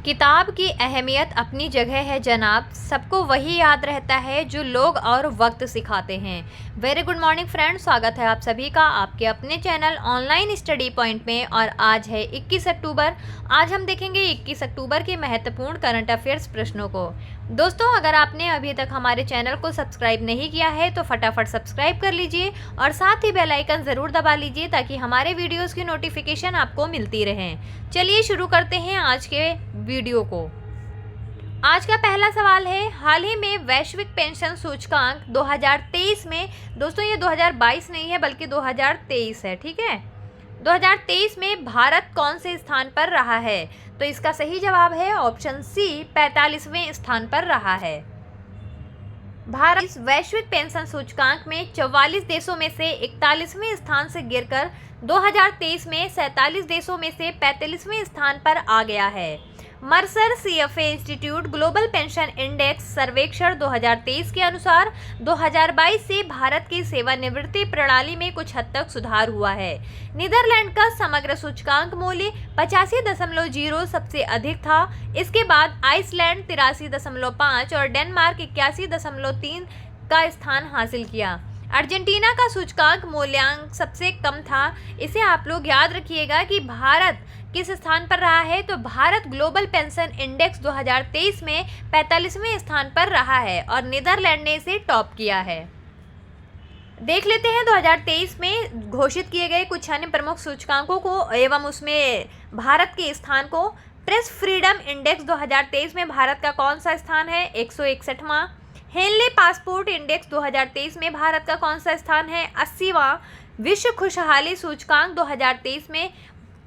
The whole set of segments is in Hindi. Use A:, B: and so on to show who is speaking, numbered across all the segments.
A: किताब की अहमियत अपनी जगह है जनाब, सबको वही याद रहता है जो लोग और वक्त सिखाते हैं। वेरी गुड मॉर्निंग फ्रेंड्स, स्वागत है आप सभी का आपके अपने चैनल ऑनलाइन स्टडी पॉइंट में। और आज है 21 अक्टूबर। आज हम देखेंगे 21 अक्टूबर के महत्वपूर्ण करंट अफेयर्स प्रश्नों को। दोस्तों, अगर आपने अभी तक हमारे चैनल को सब्सक्राइब नहीं किया है तो फटाफट सब्सक्राइब कर लीजिए और साथ ही बेल आइकन ज़रूर दबा लीजिए ताकि हमारे वीडियोज़ की नोटिफिकेशन आपको मिलती रहे। चलिए शुरू करते हैं आज के वीडियो को। आज का पहला सवाल है, हाल ही में वैश्विक पेंशन सूचकांक 2023 में, दोस्तों ये 2022 नहीं है बल्कि 2023 है, ठीक है। 2023 में भारत कौन से स्थान पर रहा है? तो इसका सही जवाब है ऑप्शन सी, 45वें स्थान पर रहा है। भारत इस वैश्विक पेंशन सूचकांक में 44 देशों में से 41वें स्थान से गिरकर 2023 में 47 देशों में से 45वें स्थान पर आ गया है। Mercer CFA institute global pension index सर्वेक्षण 2023 के अनुसार 2022 से भारत की सेवानिवृत्ति प्रणाली में कुछ हद तक सुधार हुआ है। नीदरलैंड का समग्र सूचकांक मूल्य 85.0 सबसे अधिक था। इसके बाद आइसलैंड 83.5 और डेनमार्क 81.3 का स्थान हासिल किया। अर्जेंटीना का सूचकांक मूल्यांक सबसे कम था। इसे आप लोग याद रखिएगा कि भारत किस स्थान पर रहा है। तो भारत ग्लोबल पेंशन इंडेक्स 2023 में 45वें स्थान पर रहा है और नीदरलैंड ने इसे टॉप किया है। देख लेते हैं 2023 में घोषित किए गए कुछ अन्य प्रमुख सूचकांकों को एवं उसमें भारत के स्थान को। प्रेस फ्रीडम इंडेक्स 2023 में भारत का कौन सा स्थान है? 161वां। हेनले पासपोर्ट इंडेक्स 2023 में भारत का कौन सा स्थान है? 80वां। विश्व खुशहाली सूचकांक 2023 में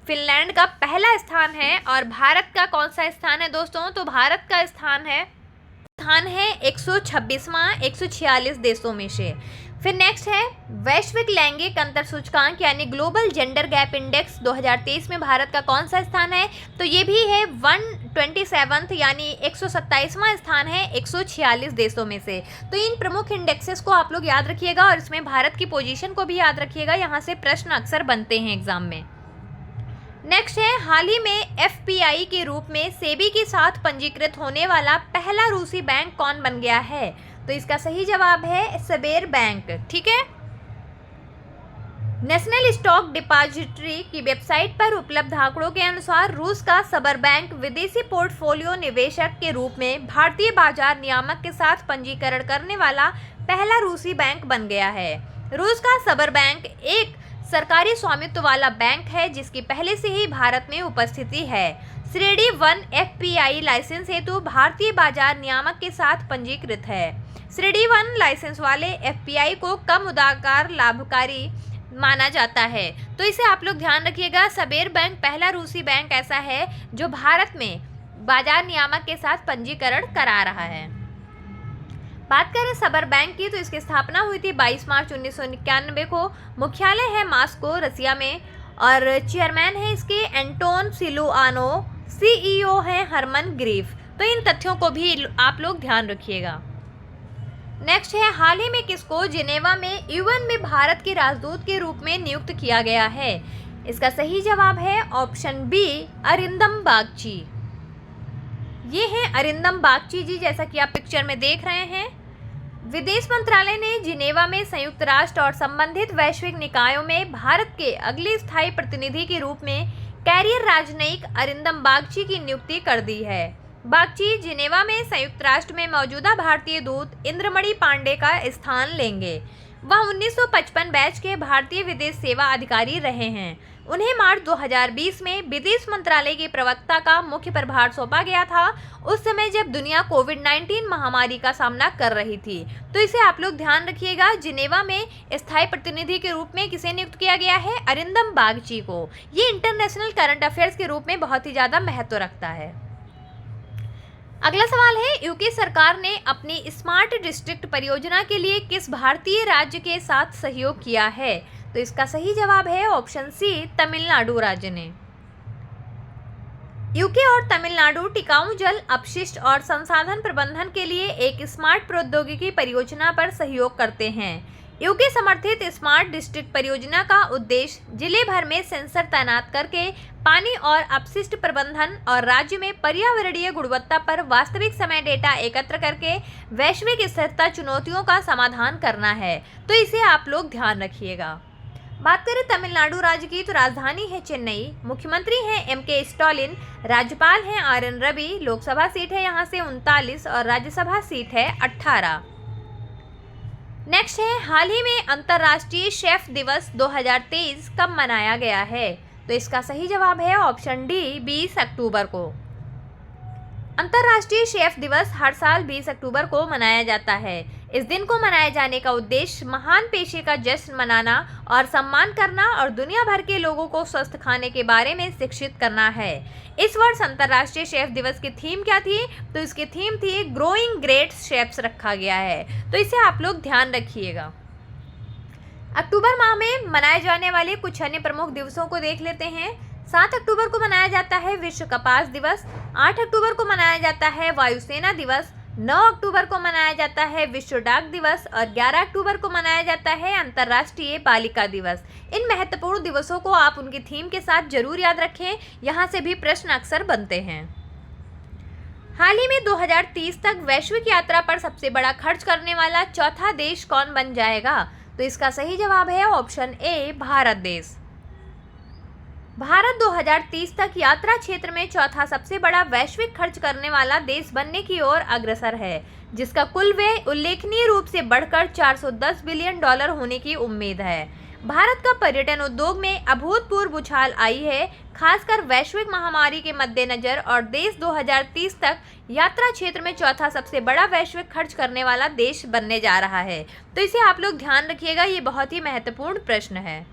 A: फिनलैंड का पहला स्थान है। और भारत का कौन सा स्थान है दोस्तों? तो भारत का स्थान है 126वां 146 देशों में से। फिर नेक्स्ट है वैश्विक लैंगिक अंतर सूचकांक यानी ग्लोबल जेंडर गैप इंडेक्स 2023 में भारत का कौन सा स्थान है? तो ये भी है 127th यानी 127वां स्थान है 146 देशों में से। तो इन प्रमुख इंडेक्सेस को आप लोग याद रखिएगा और इसमें भारत की पोजीशन को भी याद रखिएगा, यहाँ से प्रश्न अक्सर बनते हैं एग्जाम में। नेक्स्ट है, हाल ही में एफपीआई के रूप में सेबी के साथ पंजीकृत होने वाला पहला रूसी बैंक कौन बन गया है? तो इसका सही जवाब है सबेर बैंक, ठीक है। नेशनल स्टॉक डिपॉजिटरी की वेबसाइट पर उपलब्ध आंकड़ों के अनुसार रूस का सबर बैंक विदेशी पोर्टफोलियो निवेशक के रूप में भारतीय बाजार नियामक के साथ पंजीकरण करने वाला पहला रूसी बैंक बन गया है। रूस का सबर बैंक एक सरकारी स्वामित्व वाला बैंक है जिसकी पहले से ही भारत में उपस्थिति है। श्रेणी 1 एफपीआई लाइसेंस हेतु भारतीय बाजार नियामक के साथ पंजीकृत है। श्रेणी 1 लाइसेंस वाले एफपीआई को कम उदार लाभकारी माना जाता है। तो इसे आप लोग ध्यान रखिएगा। सबेर बैंक पहला रूसी बैंक ऐसा है जो भारत में बाजार नियामक के साथ पंजीकरण करा रहा है। बात करें सबर बैंक की तो इसकी स्थापना हुई थी 22 मार्च 1991 को। मुख्यालय है मॉस्को रसिया में और चेयरमैन है इसके एंटोन सिलुआनो, सीईओ है हरमन ग्रीफ। तो इन तथ्यों को भी आप लोग ध्यान रखिएगा। नेक्स्ट है, हाल ही में किसको जिनेवा में यूएन में भारत के राजदूत के रूप में नियुक्त किया गया है? इसका सही जवाब है ऑप्शन बी, अरिंदम बागची। ये हैं अरिंदम बागची जी, जैसा कि आप पिक्चर में देख रहे हैं। विदेश मंत्रालय ने जिनेवा में संयुक्त राष्ट्र और संबंधित वैश्विक निकायों में भारत के अगले स्थायी प्रतिनिधि के रूप में कैरियर राजनयिक अरिंदम बागची की नियुक्ति कर दी है। बागची जिनेवा में संयुक्त राष्ट्र में मौजूदा भारतीय दूत इंद्रमणि पांडे का स्थान लेंगे। वह 1955 बैच के भारतीय विदेश सेवा अधिकारी रहे हैं। उन्हें मार्च 2020 में विदेश मंत्रालय के प्रवक्ता का मुख्य प्रभार सौंपा गया था, उस समय जब दुनिया कोविड-19 महामारी का सामना कर रही थी। तो इसे आप लोग ध्यान रखिएगा। जिनेवा में स्थायी प्रतिनिधि के रूप में किसे नियुक्त किया गया है? अरिंदम बागची को। ये इंटरनेशनल करंट अफेयर्स के रूप में बहुत ही ज़्यादा महत्व रखता है। अगला सवाल है, यूके सरकार ने अपनी स्मार्ट डिस्ट्रिक्ट परियोजना के लिए किस भारतीय राज्य के साथ सहयोग किया है? तो इसका सही जवाब है ऑप्शन सी, तमिलनाडु राज्य ने। यूके और तमिलनाडु टिकाऊ जल अपशिष्ट और संसाधन प्रबंधन के लिए एक स्मार्ट प्रौद्योगिकी परियोजना पर सहयोग करते हैं। यूके समर्थित स्मार्ट डिस्ट्रिक्ट परियोजना का उद्देश्य जिले भर में सेंसर तैनात करके पानी और अपशिष्ट प्रबंधन और राज्य में पर्यावरणीय गुणवत्ता पर वास्तविक समय डेटा एकत्र करके वैश्विक स्थिरता चुनौतियों का समाधान करना है। तो इसे आप लोग ध्यान रखिएगा। बात करें तमिलनाडु राज्य की, तो राजधानी है चेन्नई, मुख्यमंत्री हैं एम.के. स्टालिन, राज्यपाल हैं आर.एन. रवि, लोकसभा सीट है यहाँ से 39 और राज्यसभा सीट है 18। नेक्स्ट है, हाल ही में अंतर्राष्ट्रीय शेफ दिवस 2023 कब मनाया गया है? तो इसका सही जवाब है ऑप्शन डी, 20 अक्टूबर को। अंतर्राष्ट्रीय शेफ दिवस हर साल 20 अक्टूबर को मनाया जाता है। इस दिन को मनाए जाने का उद्देश्य महान पेशे का जश्न मनाना और सम्मान करना और दुनिया भर के लोगों को स्वस्थ खाने के बारे में शिक्षित करना है। इस वर्ष अंतर्राष्ट्रीय शेफ दिवस की थीम क्या थी? तो इसकी थीम थी ग्रोइंग ग्रेट शेफ्स रखा गया है। तो इसे आप लोग ध्यान रखिएगा। अक्टूबर माह में मनाए जाने वाले कुछ अन्य प्रमुख दिवसों को देख लेते हैं। 7 अक्टूबर को मनाया जाता है विश्व कपास दिवस, 8 अक्टूबर को मनाया जाता है वायुसेना दिवस, 9 अक्टूबर को मनाया जाता है विश्व डाक दिवस और 11 अक्टूबर को मनाया जाता है अंतर्राष्ट्रीय बालिका दिवस। इन महत्वपूर्ण दिवसों को आप उनकी थीम के साथ जरूर याद रखें, यहाँ से भी प्रश्न अक्सर बनते हैं। हाल ही में 2030 तक वैश्विक यात्रा पर सबसे बड़ा खर्च करने वाला चौथा देश कौन बन जाएगा? तो इसका सही जवाब है ऑप्शन ए, भारत देश। भारत 2030 तक यात्रा क्षेत्र में चौथा सबसे बड़ा वैश्विक खर्च करने वाला देश बनने की ओर अग्रसर है, जिसका कुल व्यय उल्लेखनीय रूप से बढ़कर $410 बिलियन होने की उम्मीद है। भारत का पर्यटन उद्योग में अभूतपूर्व उछाल आई है, खासकर वैश्विक महामारी के मद्देनजर, और देश 2030 तक यात्रा क्षेत्र में चौथा सबसे बड़ा वैश्विक खर्च करने वाला देश बनने जा रहा है। तो इसे आप लोग ध्यान रखिएगा, ये बहुत ही महत्वपूर्ण प्रश्न है।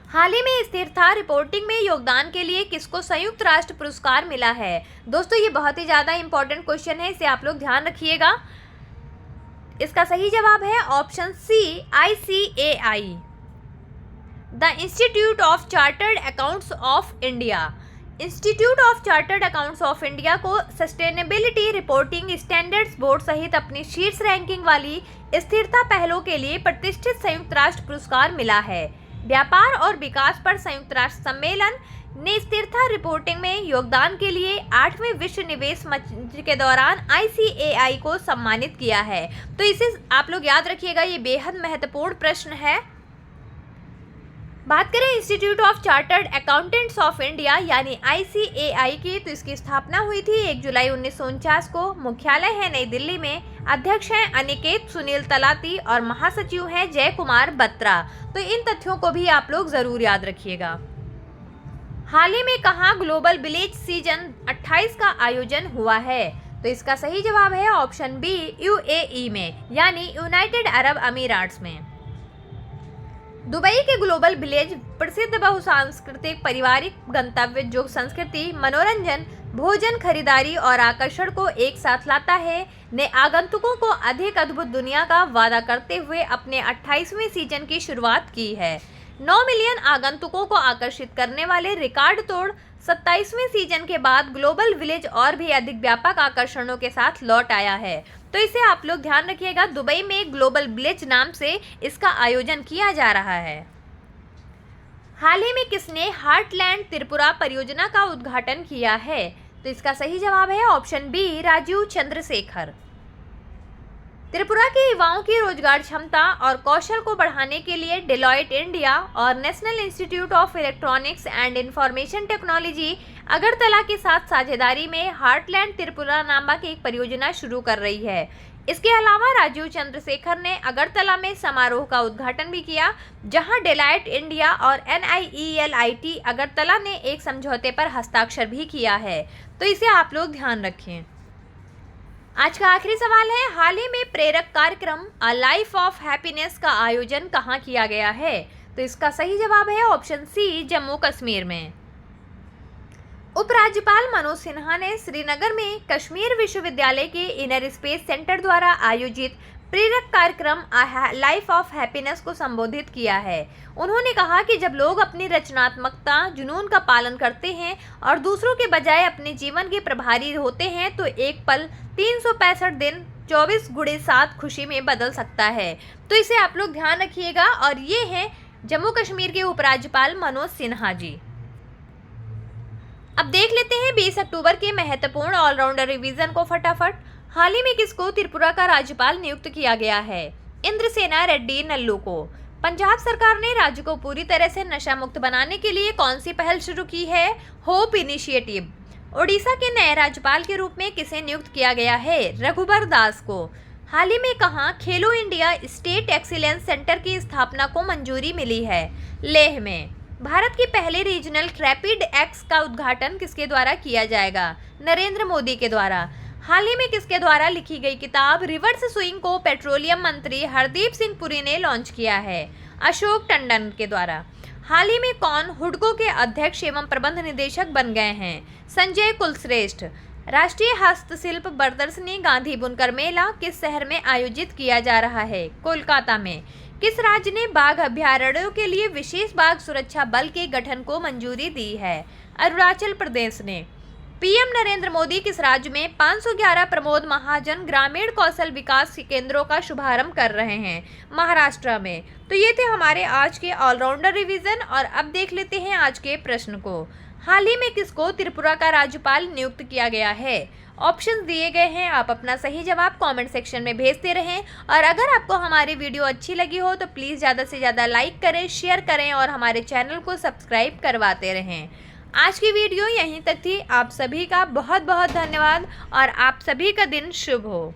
A: हाल ही में स्थिरता रिपोर्टिंग में योगदान के लिए किसको संयुक्त राष्ट्र पुरस्कार मिला है? दोस्तों ये बहुत ही ज़्यादा इंपॉर्टेंट क्वेश्चन है, इसे आप लोग ध्यान रखिएगा। इसका सही जवाब है option C, ICAI, the institute of chartered accounts of India. Institute of chartered accounts of India को सस्टेनेबिलिटी रिपोर्टिंग स्टैंडर्ड्स बोर्ड सहित अपनी शीर्ष रैंकिंग वाली स्थिरता पहलों के लिए प्रतिष्ठित संयुक्त राष्ट्र पुरस्कार मिला है। व्यापार और विकास पर संयुक्त राष्ट्र सम्मेलन ने स्थिरता रिपोर्टिंग में योगदान के लिए 8वें विश्व निवेश मंच के दौरान ICAI को सम्मानित किया है। तो इसे आप लोग याद रखिएगा, ये बेहद महत्वपूर्ण प्रश्न है। बात करें institute of chartered accountants of India यानी ICAI की, तो इसकी स्थापना हुई थी 1 जुलाई 1949 को। मुख्यालय है नई दिल्ली में। अध्यक्ष हैं अनिकेत सुनील तलाती और महासचिव हैं जय कुमार बत्रा। तो इन तथ्यों को भी आप लोग जरूर याद रखिएगा। हाल ही में कहाँ ग्लोबल विलेज सीजन 28 का आयोजन हुआ है? तो इसका सही जवाब है ऑप्शन बी, UAE में यानी यूनाइटेड अरब अमीराट्स में। दुबई के ग्लोबल विलेज प्रसिद्ध बहुसांस्कृतिक पारिवारिक गंतव्य जो संस्कृति, मनोरंजन, भोजन, खरीदारी और आकर्षण को एक साथ लाता है, ने आगंतुकों को अधिक अद्भुत दुनिया का वादा करते हुए अपने 28वें सीजन की शुरुआत की है। 9 मिलियन आगंतुकों को आकर्षित करने वाले रिकॉर्ड तोड़ 27वें सीजन के बाद ग्लोबल विलेज और भी अधिक व्यापक आकर्षणों के साथ लौट आया है। तो इसे आप लोग ध्यान रखिएगा, दुबई में ग्लोबल विलेज नाम से इसका आयोजन किया जा रहा है। हाल ही में किसने हार्टलैंड त्रिपुरा परियोजना का उद्घाटन किया है? तो इसका सही जवाब है ऑप्शन बी, राजीव चंद्रशेखर। त्रिपुरा के युवाओं की रोजगार क्षमता और कौशल को बढ़ाने के लिए डेलॉयट इंडिया और national institute of electronics and information technology Agartala के साथ साझेदारी में हार्टलैंड त्रिपुरा नामक एक परियोजना शुरू कर रही है। इसके अलावा राजीव चंद्रशेखर ने अगरतला में समारोह का उद्घाटन भी किया, जहां डेलॉयट इंडिया और NIELIT अगरतला ने एक समझौते पर हस्ताक्षर भी किया है। तो इसे आप लोग ध्यान रखें। आज का आखिरी सवाल है, हाल ही में प्रेरक कार्यक्रम अ लाइफ ऑफ हैप्पीनेस का आयोजन कहाँ किया गया है? तो इसका सही जवाब है ऑप्शन सी, जम्मू कश्मीर में। उपराज्यपाल मनोज सिन्हा ने श्रीनगर में कश्मीर विश्वविद्यालय के इनर स्पेस सेंटर द्वारा आयोजित प्रेरक कार्यक्रम लाइफ ऑफ हैप्पीनेस को संबोधित किया है। उन्होंने कहा कि जब लोग अपनी रचनात्मकता, जुनून का पालन करते हैं और दूसरों के बजाय अपने जीवन के प्रभारी होते हैं तो एक पल 365 दिन 24x7 खुशी में बदल सकता है। तो इसे आप लोग ध्यान रखिएगा। और ये हैं जम्मू कश्मीर के उपराज्यपाल मनोज सिन्हा जी। अब देख लेते हैं 20 अक्टूबर के महत्वपूर्ण ऑलराउंडर रिवीजन को फटाफट। हाल ही में किसको त्रिपुरा का राज्यपाल नियुक्त किया गया है? इंद्रसेना रेड्डी नल्लू को। पंजाब सरकार ने राज्य को पूरी तरह से नशा मुक्त बनाने के लिए कौन सी पहल शुरू की है? Hope initiative. ओडिशा के नए राज्यपाल के रूप में किसे नियुक्त किया गया है? रघुबर दास को। हाल ही में कहां खेलो इंडिया स्टेट एक्सीलेंस सेंटर की स्थापना को मंजूरी मिली है? लेह में। भारत की पहले रीजनल रैपिड एक्स का उद्घाटन किसके द्वारा किया जाएगा? नरेंद्र मोदी के द्वारा। हाल ही में किसके द्वारा लिखी गई किताब रिवर्स स्विंग को पेट्रोलियम मंत्री हरदीप सिंह पुरी ने लॉन्च किया है? अशोक टंडन के द्वारा। हाल ही में कौन हुडको के अध्यक्ष एवं प्रबंध निदेशक बन गए हैं? संजय कुलश्रेष्ठ। राष्ट्रीय हस्तशिल्प प्रदर्शनी गांधी बुनकर मेला किस शहर में आयोजित किया जा रहा है? कोलकाता में। किस राज्य ने बाघ अभ्यारण्यों के लिए विशेष बाघ सुरक्षा बल के गठन को मंजूरी दी है? अरुणाचल प्रदेश ने। पीएम नरेंद्र मोदी किस राज्य में 511 प्रमोद महाजन ग्रामीण कौशल विकास केंद्रों का शुभारंभ कर रहे हैं? महाराष्ट्र में। तो ये थे हमारे आज के ऑलराउंडर रिवीजन। और अब देख लेते हैं आज के प्रश्न को। हाल ही में किसको त्रिपुरा का राज्यपाल नियुक्त किया गया है? ऑप्शंस दिए गए हैं, आप अपना सही जवाब कमेंट सेक्शन में भेजते रहें। और अगर आपको हमारी वीडियो अच्छी लगी हो तो प्लीज़ ज़्यादा से ज़्यादा लाइक करें, शेयर करें और हमारे चैनल को सब्सक्राइब करवाते रहें। आज की वीडियो यहीं तक थी। आप सभी का बहुत बहुत धन्यवाद और आप सभी का दिन शुभ हो।